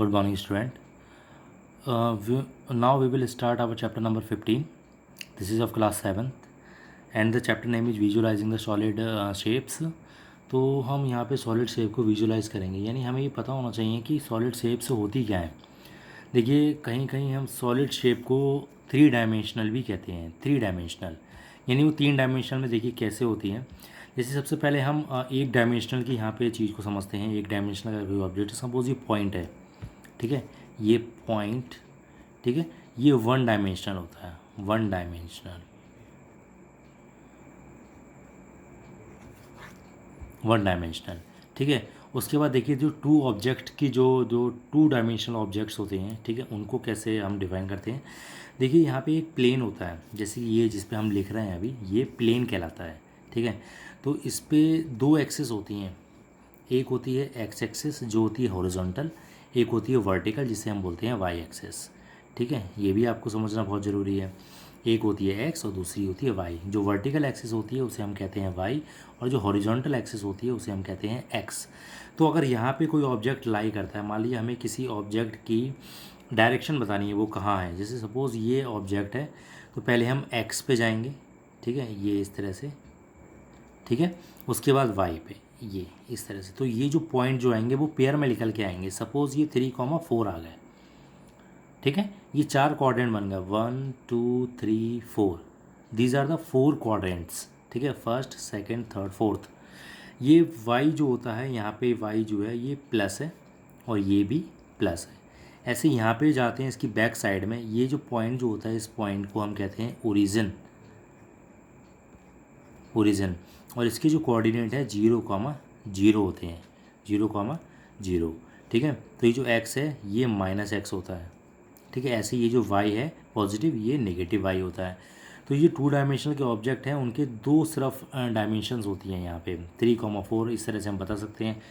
Good morning, student. Now we will start our chapter number 15. This is of class 7th and the chapter name is visualizing the solid shapes. तो हम यहाँ पे solid shape को visualise करेंगे, यानी हमें ये पता होना चाहिए कि सॉलिड शेप्स होती क्या है। देखिए, कहीं कहीं हम सॉलिड शेप को 3 डायमेंशनल भी कहते हैं। 3 डायमेंशनल यानी वो 3 डायमेंशनल में देखिए कैसे होती है। जैसे सबसे पहले हम एक डायमेंशनल की यहाँ पे चीज़ को समझते हैं। एक डायमेंशनल का कोई ऑब्जेक्ट, सपोज ये पॉइंट है, ठीक है, ये पॉइंट, ठीक है, ये 1 डायमेंशनल होता है। 1 डायमेंशनल, 1 डायमेंशनल, ठीक है। उसके बाद देखिए जो 2 ऑब्जेक्ट की जो 2 डायमेंशनल ऑब्जेक्ट्स होते हैं, ठीक है, उनको कैसे हम डिफाइन करते हैं। देखिए यहाँ पे एक प्लेन होता है, जैसे ये जिस पे हम लिख रहे हैं अभी, ये प्लेन कहलाता है, ठीक है। तो इस पे 2 एक्सिस होती हैं। एक होती है एक्स एक्सिस जो होती है हॉरिजॉन्टल, एक होती है वर्टिकल जिसे हम बोलते हैं वाई एक्सिस, ठीक है। ये भी आपको समझना बहुत ज़रूरी है। एक होती है एक्स और दूसरी होती है वाई। जो वर्टिकल एक्सिस होती है उसे हम कहते हैं वाई और जो हॉरिजॉन्टल एक्सिस होती है उसे हम कहते हैं एक्स। तो अगर यहाँ पे कोई ऑब्जेक्ट लाई करता है, मान लीजिए हमें किसी ऑब्जेक्ट की डायरेक्शन बतानी है वो कहाँ है। जैसे सपोज़ ये ऑब्जेक्ट है, तो पहले हम एक्स पे जाएंगे, ठीक है, ये इस तरह से, ठीक है। उसके बाद वाई पे ये इस तरह से। तो ये जो पॉइंट जो आएंगे वो पेयर में निकल के आएंगे। सपोज़ ये 3,4 आ गए, ठीक है। ये 4 क्वाड्रेंट बन गए, 1 2 3 4। दीज आर द 4 क्वाड्रेंट्स, ठीक है, फर्स्ट सेकंड थर्ड फोर्थ। ये वाई जो होता है, यहाँ पे वाई जो है ये प्लस है और ये भी प्लस है। ऐसे यहाँ पे जाते हैं इसकी बैक साइड में, ये जो पॉइंट जो होता है इस पॉइंट को हम कहते हैं ओरिजिन, ओरिजिन। और इसके जो कोऑर्डिनेट है 0,0 होते हैं, 0,0, ठीक है। तो ये जो x है ये -x होता है, ठीक है। ऐसे ये जो y है पॉजिटिव, ये नेगेटिव y होता है। तो ये 2 डायमेंशनल के ऑब्जेक्ट हैं, उनके 2 सिर्फ डायमेंशंस होती हैं यहाँ पे, 3,4 इस तरह से हम बता सकते हैं,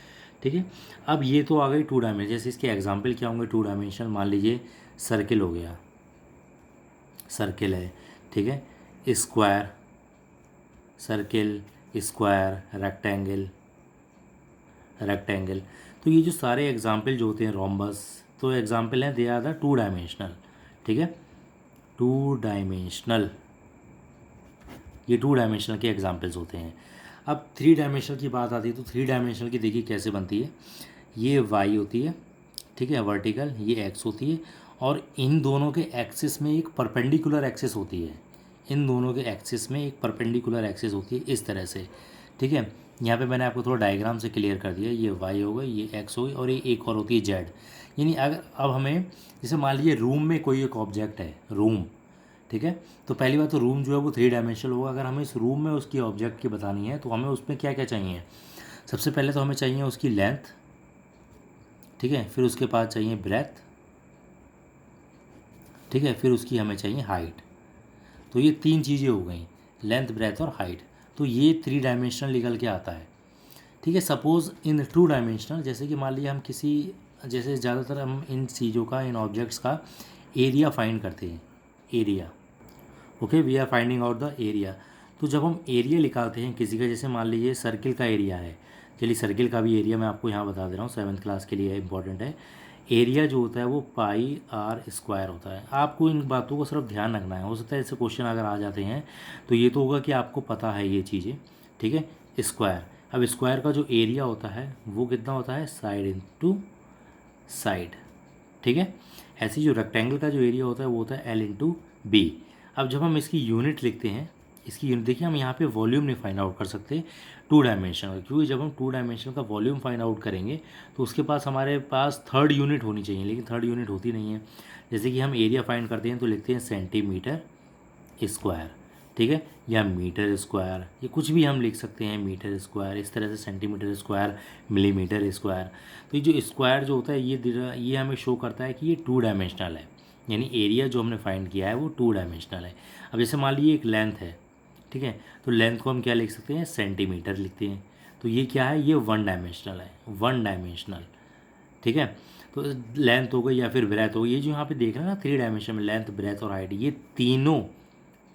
ठीक है। अब ये तो आ गई 2 डायमेंशन। जैसे इसके एग्जांपल क्या होंगे 2 डायमेंशनल, मान लीजिए सर्किल हो गया, सर्किल है, ठीक है, square, circle, square, rectangle, rectangle. तो ये जो सारे एग्जाम्पल जो होते हैं, रोम्बस, तो एग्जाम्पल हैं, दे आर द 2 डायमेंशनल, ठीक है, 2 डायमेंशनल। ये 2 डायमेंशनल के एग्जाम्पल्स होते हैं। अब 3 डायमेंशनल की बात आती है, तो 3 डायमेंशनल की देखिए कैसे बनती है। ये वाई होती है, ठीक है, वर्टिकल, ये एक्स होती है और इन दोनों के एक्सिस में एक परपेंडिकुलर एक्सिस होती है। इन दोनों के एक्सिस में एक परपेंडिकुलर एक्सिस होती है इस तरह से, ठीक है। यहाँ पे मैंने आपको थोड़ा डायग्राम से क्लियर कर दिया। ये वाई हो गई, ये एक्स हो गई और ये एक और होती है जेड। यानी अगर अब हमें, जैसे मान लीजिए रूम में कोई एक ऑब्जेक्ट है, रूम, ठीक है। तो पहली बात तो रूम जो है वो 3 डायमेंशनल होगा। अगर हमें इस रूम में उसकी ऑब्जेक्ट की बतानी है तो हमें उसमें क्या क्या चाहिए। सबसे पहले तो हमें चाहिए उसकी लेंथ, ठीक है, फिर उसके बाद चाहिए ब्रेथ, ठीक है, फिर उसकी हमें चाहिए हाइट। तो ये 3 चीज़ें हो गई, लेंथ, ब्रेथ और हाइट। तो ये 3 डायमेंशनल निकल के आता है, ठीक है। सपोज़ इन 2 डायमेंशनल, जैसे कि मान लीजिए हम किसी, जैसे ज़्यादातर हम इन चीज़ों का, इन ऑब्जेक्ट्स का एरिया फाइंड करते हैं, area, okay, we are finding out the area. तो जब हम एरिया निकालते हैं किसी का, जैसे मान लीजिए सर्किल का एरिया है, चलिए सर्किल का भी एरिया मैं आपको यहाँ बता दे रहा हूँ, 7th क्लास के लिए इंपॉर्टेंट है। एरिया जो होता है वो πr² होता है। आपको इन बातों को सिर्फ ध्यान रखना है। हो सकता है ऐसे क्वेश्चन अगर आ जाते हैं तो ये तो होगा कि आपको पता है ये चीज़ें, ठीक है। स्क्वायर, अब स्क्वायर का जो एरिया होता है वो कितना होता है, साइड इंटू साइड, ठीक है। ऐसे जो रेक्टेंगल का जो एरिया होता है वो होता है L/B। अब जब हम इसकी यूनिट लिखते हैं, इसकी यूनिट देखिए, हम यहाँ पे वॉल्यूम नहीं फाइंड आउट कर सकते 2 डायमेंशनल, क्योंकि जब हम 2 डायमेंशनल का वॉल्यूम फाइंड आउट करेंगे तो उसके पास हमारे पास 3rd यूनिट होनी चाहिए, लेकिन 3rd यूनिट होती नहीं है। जैसे कि हम एरिया फाइंड करते हैं तो लिखते हैं सेंटीमीटर स्क्वायर, ठीक है, या मीटर स्क्वायर, ये कुछ भी हम लिख सकते हैं, मीटर स्क्वायर, इस तरह से सेंटीमीटर स्क्वायर, मिलीमीटर स्क्वायर। तो ये जो स्क्वायर जो होता है ये हमें शो करता है कि ये 2 डायमेंशनल है, यानी एरिया जो हमने फाइंड किया है वो 2 डायमेंशनल है। अब जैसे मान लीजिए एक लेंथ है, ठीक है, तो लेंथ को हम क्या लिख सकते हैं, सेंटीमीटर लिखते हैं। तो ये क्या है, ये 1 डायमेंशनल है, 1 डायमेंशनल, ठीक है। तो लेंथ हो गई या फिर ब्रेथ हो गई, ये जो यहाँ पे देख रहे हैं ना 3 डायमेंशन में, लेंथ, ब्रेथ और हाइट, ये तीनों,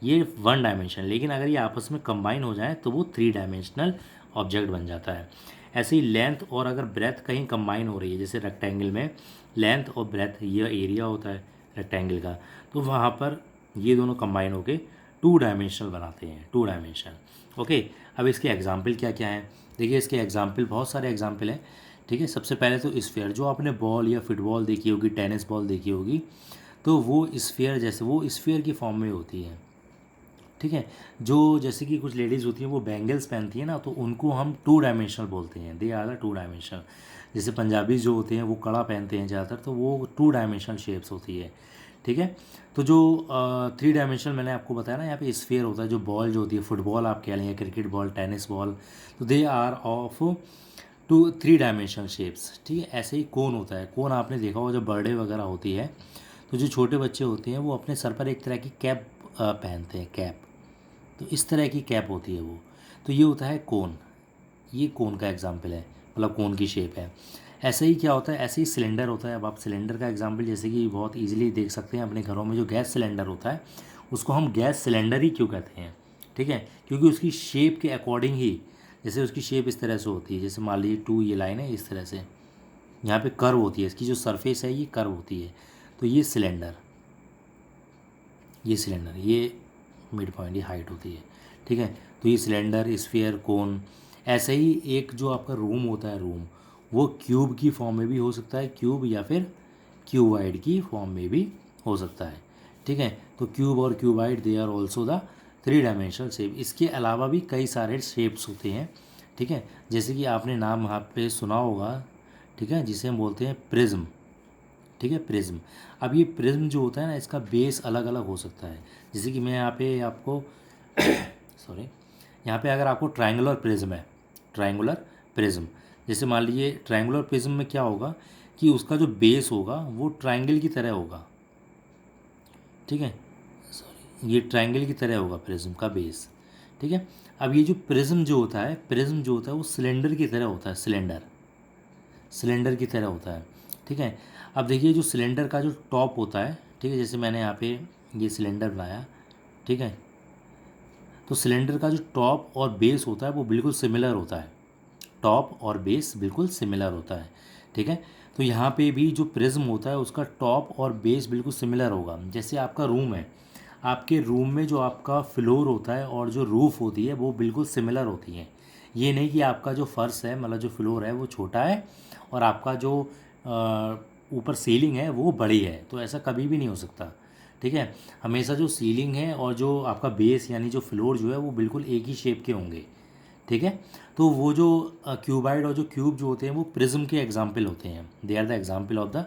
ये 1 डायमेंशन। लेकिन अगर ये आपस में कंबाइन हो जाए तो वो 3 डायमेंशनल ऑब्जेक्ट बन जाता है। ऐसे ही लेंथ और अगर ब्रेथ कहीं कंबाइन हो रही है, जैसे रेक्टेंगल में लेंथ और ब्रेथ ये एरिया होता है रेक्टेंगल का, तो वहाँ पर ये दोनों कंबाइन होके 2 डायमेंशनल बनाते हैं, 2 डायमेंशनल। ओके, अब इसके एग्जाम्पल क्या क्या हैं? देखिए इसके एग्जाम्पल बहुत सारे एग्जाम्पल हैं। ठीक है, सबसे पहले तो स्फीयर, जो आपने बॉल या फुटबॉल देखी होगी, टेनिस बॉल देखी होगी, तो वो स्फीयर जैसे वो स्फीयर की फॉर्म में होती है। ठीक है, जो जैसे कि कुछ लेडीज़ होती हैं वो बैंगल्स पहनती हैं ना, तो उनको हम 2 डायमेंशनल बोलते हैं, दे आर द 2 डायमेंशनल। जैसे पंजाबी जो होते हैं वो कड़ा पहनते हैं ज़्यादातर, तो वो 2 डायमेंशनल शेप्स होती है। ठीक है, तो जो 3 डायमेंशनल मैंने आपको बताया ना, यहाँ पे स्फीयर होता है, जो बॉल जो होती है, फुटबॉल आप कह लें, क्रिकेट बॉल, टेनिस बॉल, तो they are of 3 dimensional shapes. ठीक है, ऐसे ही कोन होता है, कोन आपने देखा होगा जब बर्थडे वगैरह होती है, तो जो छोटे बच्चे होते हैं वो अपने सर पर एक तरह की कैप पहनते हैं, कैप, तो इस तरह की कैप होती है वो, तो ये होता है कोन, ये कोन का एग्जाम्पल है, मतलब कोन की शेप है। ऐसे ही क्या होता है, ऐसे ही सिलेंडर होता है। अब आप सिलेंडर का एग्जाम्पल जैसे कि बहुत इजीली देख सकते हैं अपने घरों में, जो गैस सिलेंडर होता है उसको हम गैस सिलेंडर ही क्यों कहते हैं? ठीक है, क्योंकि उसकी शेप के अकॉर्डिंग ही, जैसे उसकी शेप इस तरह से होती है, जैसे मान लीजिए 2 ये लाइन है इस तरह से, यहाँ पे कर्व होती है, इसकी जो सरफेस है ये कर्व होती है, तो ये सिलेंडर, ये मिड पॉइंट, ये हाइट होती है। ठीक है, तो ये सिलेंडर, स्फीयर, कोन। ऐसे ही एक जो आपका रूम होता है, रूम, वो क्यूब की फॉर्म में भी हो सकता है, क्यूब, या फिर क्यूबाइड की फॉर्म में भी हो सकता है। ठीक है, तो क्यूब और cuboid they are also the 3 dimensional shape. इसके अलावा भी कई सारे शेप्स होते हैं। ठीक है, जैसे कि आपने नाम यहाँ पे सुना होगा, ठीक है, जिसे हम बोलते हैं प्रिज्म। ठीक है, प्रिज्म। अब ये प्रिज्म जो होता है ना, इसका बेस अलग अलग हो सकता है। जैसे कि मैं यहाँ पे आपको सॉरी, यहाँ पे अगर आपको ट्रायंगुलर प्रिज्म है, ट्रायंगुलर प्रिज्म, जैसे मान लीजिए ट्रायंगुलर प्रिज्म में क्या होगा कि उसका जो बेस होगा वो ट्रायंगल की तरह होगा। ठीक है, सॉरी, ये ट्रायंगल की तरह होगा प्रिज्म का बेस। ठीक है, अब ये जो प्रिज्म जो होता है, प्रिज्म जो होता है वो सिलेंडर की तरह होता है, सिलेंडर की तरह होता है। ठीक है, अब देखिए जो सिलेंडर का जो टॉप होता है, ठीक है, जैसे मैंने यहाँ पे ये सिलेंडर बनाया, ठीक है, तो सिलेंडर का जो टॉप और बेस होता है वो बिल्कुल सिमिलर होता है, टॉप और बेस बिल्कुल सिमिलर होता है। ठीक है, तो यहाँ पे भी जो प्रिज्म होता है उसका टॉप और बेस बिल्कुल सिमिलर होगा। जैसे आपका रूम है, आपके रूम में जो आपका फ्लोर होता है और जो रूफ़ होती है वो बिल्कुल सिमिलर होती हैं। ये नहीं कि आपका जो फर्श है, मतलब जो फ्लोर है वो छोटा है और आपका जो ऊपर सीलिंग है वो बड़ी है, तो ऐसा कभी भी नहीं हो सकता। ठीक है, हमेशा जो सीलिंग है और जो आपका बेस यानी जो फ्लोर जो है वो बिल्कुल एक ही शेप के होंगे। ठीक है, तो वो जो क्यूबाइड और जो क्यूब जो होते हैं वो प्रिज्म के एग्जाम्पल होते हैं, they are the example of the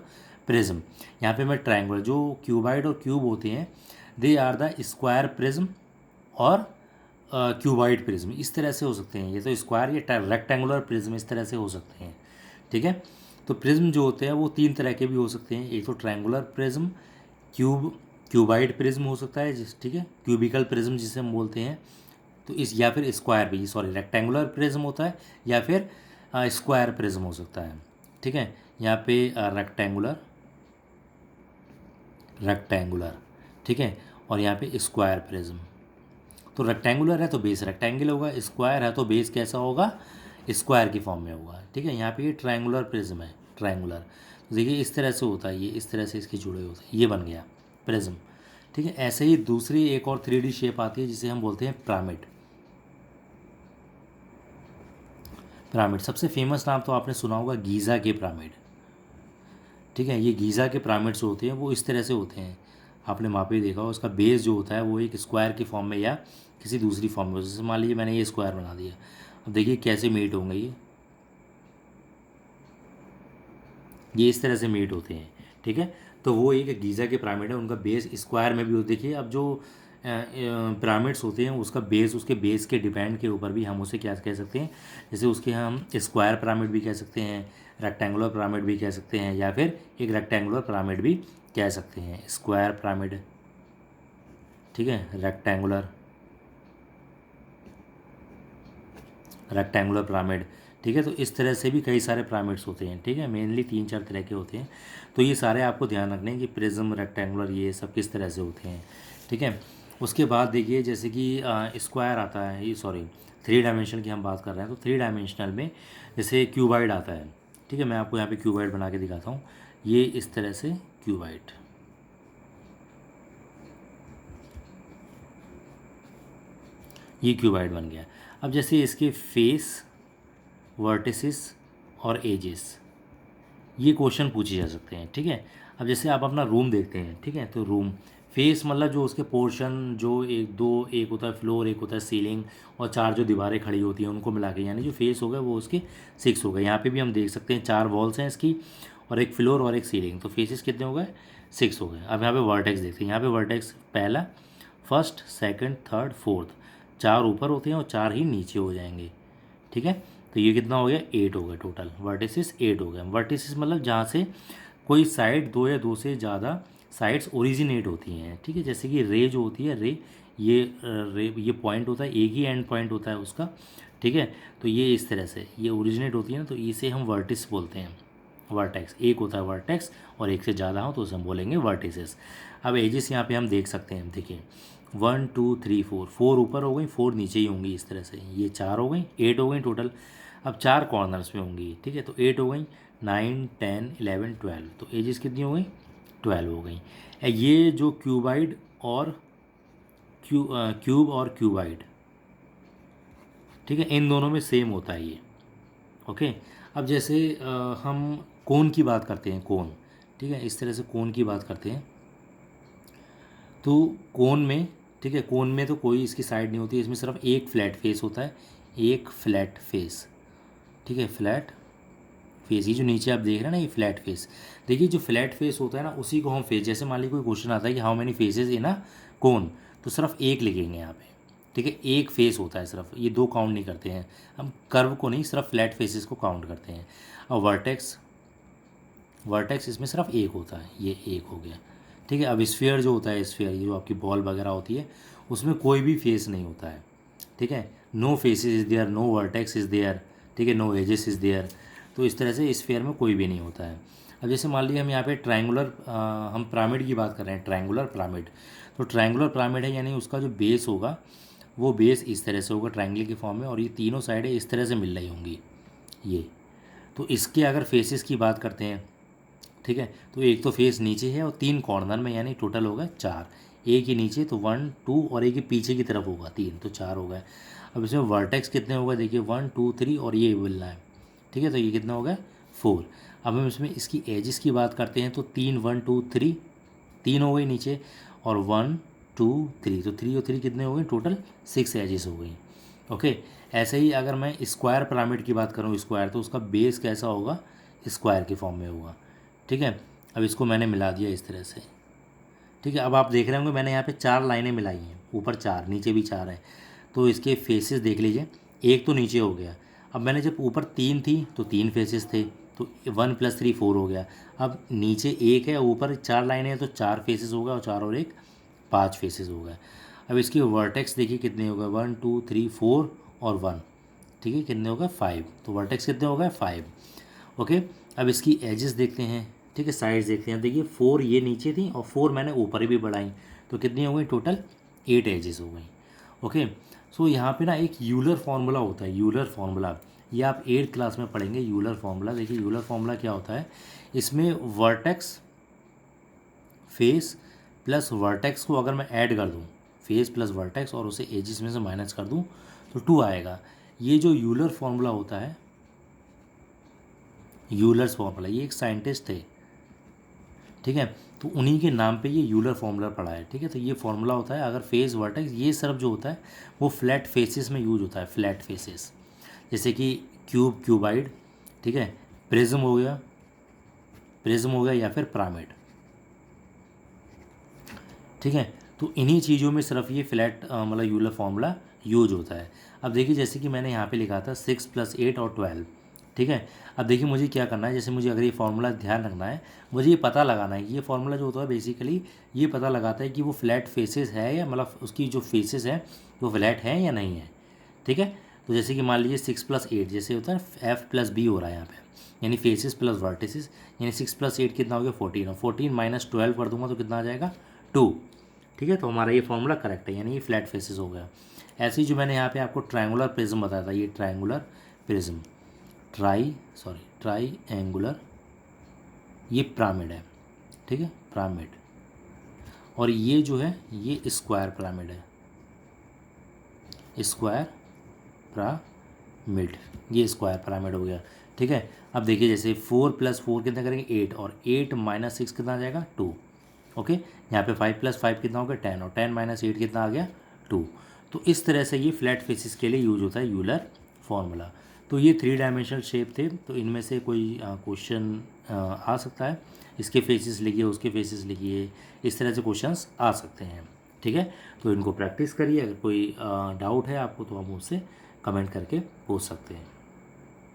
prism. यहाँ पे मैं ट्रायंगुलर, जो क्यूबाइड और क्यूब होते हैं they are the square prism और क्यूबाइड प्रिज्म, इस तरह से हो सकते हैं। ये तो स्क्वायर या रेक्टेंगुलर प्रिज्म इस तरह से हो सकते हैं। ठीक है, तो प्रिज्म जो होते हैं वो 3 तरह के भी हो सकते हैं, एक तो ट्रायंगुलर प्रिज्म, क्यूबाइड प्रिज्म हो सकता है ठीक है, क्यूबिकल प्रिज्म जिसे हम बोलते हैं, तो इस, या फिर स्क्वायर भी, सॉरी, रेक्टेंगुलर प्रिज्म होता है या फिर स्क्वायर प्रिज्म हो सकता है। ठीक है, यहाँ पे रेक्टेंगुलर, ठीक है, और यहाँ पे स्क्वायर प्रिज्म। तो रेक्टेंगुलर है तो बेस रेक्टेंगल होगा, स्क्वायर है तो बेस कैसा होगा, स्क्वायर की फॉर्म में होगा। ठीक है, यहाँ पे ये ट्रायंगुलर प्रिज्म है, ट्रायंगुलर, तो देखिए इस तरह से होता है, ये इस तरह से इसके जुड़े होते हैं, ये बन गया प्रिज्म। ठीक है, ऐसे ही दूसरी एक और 3D शेप आती है जिसे हम बोलते हैं पिरामिड। पिरामिड सबसे फेमस नाम तो आपने सुना होगा गीज़ा के पिरामिड। ठीक है, ये गीज़ा के पिरामिड्स होते हैं वो इस तरह से होते हैं, आपने वहाँ पे देखा हो, उसका बेस जो होता है वो एक स्क्वायर की फॉर्म में या किसी दूसरी फॉर्म में, जैसे मान लीजिए मैंने ये स्क्वायर बना दिया, अब देखिए कैसे मीट होंगे ये इस तरह से मीट होते हैं। ठीक है, तो वो एक गीज़ा के पिरामिड है, उनका बेस स्क्वायर में भी हो। देखिए अब जो पिरामिड्स होते हैं उसका बेस, उसके बेस के डिपेंड के ऊपर भी हम उसे क्या कह सकते हैं, जैसे उसके हम स्क्वायर पिरामिड भी कह सकते हैं, रेक्टेंगुलर पिरामिड भी कह सकते हैं, या फिर एक रेक्टेंगुलर पिरामिड भी कह सकते हैं, स्क्वायर पिरामिड। ठीक है, रेक्टेंगुलर पिरामिड। ठीक है, तो इस तरह से भी कई सारे पिरामिड्स होते हैं। ठीक है, मेनली 3-4 तरह के होते हैं, तो ये सारे आपको ध्यान रखने हैं कि प्रिज्म, रेक्टेंगुलर, ये सब किस तरह से होते हैं। ठीक है, उसके बाद देखिए जैसे कि स्क्वायर आता है, ये सॉरी 3 डायमेंशनल की हम बात कर रहे हैं, तो 3 डायमेंशनल में जैसे क्यूबाइड आता है। ठीक है, मैं आपको यहाँ पे क्यूबाइड बना के दिखाता हूँ। ये इस तरह से क्यूबाइड, ये क्यूबाइड बन गया। अब जैसे इसके फेस, वर्टिसेस और एजेस, ये क्वेश्चन पूछे जा सकते हैं। ठीक है, अब जैसे आप अपना रूम देखते हैं, ठीक है, तो रूम फेस मतलब जो उसके पोर्शन, जो एक दो, एक होता है फ्लोर, एक होता है सीलिंग, और 4 जो दीवारें खड़ी होती हैं उनको मिला के, यानी जो फेस हो गया वो उसके 6 हो गए। यहाँ पे भी हम देख सकते हैं 4 वॉल्स हैं इसकी, और एक फ्लोर और एक सीलिंग, तो फेसेस कितने हो गए, 6 हो गए। अब यहाँ पे वर्टेक्स देखते हैं, यहाँ पे वर्टेक्स पहला, फर्स्ट, सेकंड, थर्ड, फोर्थ, 4 ऊपर होते हैं और 4 ही नीचे हो जाएंगे। ठीक है, तो ये कितना हो गया, 8 हो गया टोटल, वर्टिसेस 8 हो गए। वर्टिसेस मतलब जहाँ से कोई साइड, 2 या 2 से ज़्यादा साइड्स ओरिजिनेट होती हैं। ठीक है, जैसे कि रे जो होती है, ये पॉइंट होता है, एक ही एंड पॉइंट होता है उसका। ठीक है, तो ये इस तरह से ये ओरिजिनेट होती है ना, तो इसे हम वर्टिस बोलते हैं। वर्टेक्स एक होता है वर्टेक्स, और एक से ज़्यादा हो तो उसे हम बोलेंगे वर्टिसेस। अब एजेस यहाँ पे हम देख सकते हैं, देखिए 1 2 3 4, 4 ऊपर हो गई, 4 नीचे ही होंगी इस तरह से, ये 4 हो गई, 8 हो गई टोटल। अब 4 कॉर्नर्स में होंगी। ठीक है, तो 8 हो गई, 9 10 11 12, तो एजेस कितनी हो गई, 12 हो गई। ये जो क्यूबाइड और क्यूब और क्यूबाइड, ठीक है, इन दोनों में सेम होता है ये। ओके, अब जैसे हम कोन की बात करते हैं, कोन, ठीक है, इस तरह से कोन की बात करते हैं, तो कोन में, ठीक है, कोन में तो कोई इसकी साइड नहीं होती, इसमें सिर्फ एक फ्लैट फेस होता है, एक फ्लैट फेस। ठीक है, फ्लैट फेस, ये जो नीचे आप देख रहे हैं ना, ये फ्लैट फेस। देखिए जो फ्लैट फेस होता है ना, उसी को हम फेस, जैसे मान लीजिए कोई क्वेश्चन आता है कि हाउ मेनी फेसेस इन अ कोन, तो सिर्फ एक लिखेंगे यहाँ पे। ठीक है, एक फेस होता है सिर्फ, ये 2 काउंट नहीं करते हैं हम, कर्व को नहीं, सिर्फ फ्लैट फेसेस को काउंट करते हैं। और वर्टेक्स, वर्टेक्स इसमें सिर्फ एक होता है, ये एक हो गया। ठीक है, अब स्फीयर जो होता है, स्फीयर ये जो आपकी बॉल वगैरह होती है, उसमें कोई भी फेस नहीं होता है। ठीक है, no faces is there, no vertex is there, ठीक है, नो एजेस इज़ देयर। तो इस तरह से स्फीयर में कोई भी नहीं होता है। अब जैसे मान लीजिए हम यहाँ पे ट्रायंगुलर, हम पिरामिड की बात कर रहे हैं, ट्रायंगुलर पिरामिड, तो ट्रायंगुलर पिरामिड है, यानी उसका जो बेस होगा वो बेस इस तरह से होगा ट्रायंगल के फॉर्म में, और ये तीनों साइडें इस तरह से मिल रही होंगी ये। तो इसके अगर फेसेस की बात करते हैं, ठीक है, तो एक तो फेस नीचे है और 3 कॉर्नर में, यानी टोटल होगा 4। एक ही नीचे तो 1 2, और एक ही पीछे की तरफ होगा 3, तो 4 हो गए। अब इसमें वर्टेक्स कितने होगा, देखिए 1 2 3, और ये मिलना है। ठीक है, तो ये कितना हो गया, 4। अब हम इसमें इसकी एजेस की बात करते हैं, तो 3 1 2 3, 3 हो गई नीचे, और 1 2 3, तो 3 और 3 कितने हो गए, टोटल 6 एजेस हो गई। ओके, ऐसे ही अगर मैं स्क्वायर पिरामिड की बात करूँ, स्क्वायर, तो उसका बेस कैसा होगा, स्क्वायर के फॉर्म में होगा। ठीक है, अब इसको मैंने मिला दिया इस तरह से। ठीक है, अब आप देख रहे होंगे मैंने यहाँ पे 4 लाइनें मिलाई हैं, ऊपर 4 नीचे भी 4 है, तो इसके फेसेस देख लीजिए, एक तो नीचे हो गया। अब मैंने जब ऊपर 3 थी तो 3 फेसेस थे, तो 1 + 3 4 हो गया। अब नीचे 1 है, ऊपर 4 लाइनें हैं, तो 4 फेसेस हो गया, और 4 और 1 5 फेसेस हो गए। अब इसकी वर्टेक्स देखिए कितने हो गए, 1 2 3 4 और 1, ठीक है, कितने हो गए, 5, तो वर्टेक्स कितने हो गए, 5। ओके, अब इसकी एजेस देखते हैं, ठीक है, साइड्स देखते हैं। देखिए 4 ये नीचे थी और 4 मैंने ऊपर ही भी बढ़ाई, तो कितनी हो गई, टोटल 8 एजेस हो गई। ओके, सो यहाँ पे ना एक यूलर फार्मूला होता है, यूलर फार्मूला, ये आप 8th क्लास में पढ़ेंगे यूलर फार्मूला। देखिए यूलर फार्मूला क्या होता है, इसमें वर्टेक्स, फेस प्लस वर्टेक्स को अगर मैं ऐड कर दूँ, फेस प्लस वर्टेक्स, और उसे एजेस में से माइनस कर दूँ, तो 2 आएगा। ये जो यूलर फार्मूला होता है, यूलर्स फार्मूला, ये एक साइंटिस्ट थे, ठीक है, तो उन्हीं के नाम पे ये यूलर फार्मूला पड़ा है। ठीक है, तो ये फार्मूला होता है, अगर फेस वर्टेक्स ये सब जो होता है वो फ्लैट फेसेस में यूज होता है, फ्लैट फेसेस, जैसे कि क्यूब, क्यूबाइड, ठीक है, प्रिज्म हो गया, प्रिज्म हो गया, या फिर पिरामिड। ठीक है, तो इन्हीं चीज़ों में सिर्फ ये फ्लैट मतलब यूलर फार्मूला यूज होता है। अब देखिए जैसे कि मैंने यहाँ पे लिखा था 6 + 8 और 12, ठीक है। अब देखिए मुझे क्या करना है, जैसे मुझे अगर ये फार्मूला ध्यान रखना है, मुझे ये पता लगाना है कि ये फार्मूला जो होता है बेसिकली ये पता लगाता है कि वो फ्लैट फेसेस है, या मतलब उसकी जो फेसेस है वो फ्लैट है या नहीं है। ठीक है, तो जैसे कि मान लीजिए 6 + 8 जैसे होता है F + B हो रहा है यहाँ पे, यानी फेसेस प्लस वर्टिसेस, यानी 6 + 8 कितना हो गया 14, और 14 - 12 कर दूंगा तो कितना आ जाएगा 2। ठीक है, तो हमारा ये फॉर्मूला करेक्ट है, यानी ये फ्लैट फेसेस हो गया। ऐसे ही जो मैंने यहाँ पे आपको ट्रायंगुलर प्रिज्म बताया था, ये ट्रायंगुलर प्रिज्म, ट्राईएंगुलर, ये पिरामिड है, ठीक है, पिरामिड। और ये जो है ये स्क्वायर पिरामिड है, स्क्वायर पिरामिड, ये स्क्वायर पिरामिड हो गया, ठीक है। अब देखिए जैसे 4 + 4 कितना करेंगे 8, और 8 - 6 कितना आ जाएगा 2, ओके। यहाँ पे 5 + 5 कितना हो गया 10, और 10 - 8 कितना आ गया 2। तो इस तरह से ये फ्लैट फेसिस के लिए यूज होता है यूलर फॉर्मूला। तो ये 3 डायमेंशनल शेप थे, तो इनमें से कोई क्वेश्चन आ सकता है, इसके फेसिस लिखिए, उसके फेसिस लिखिए, इस तरह से क्वेश्चंस आ सकते हैं, ठीक है। तो इनको प्रैक्टिस करिए, अगर कोई डाउट है आपको तो आप मुझसे कमेंट करके पूछ सकते हैं।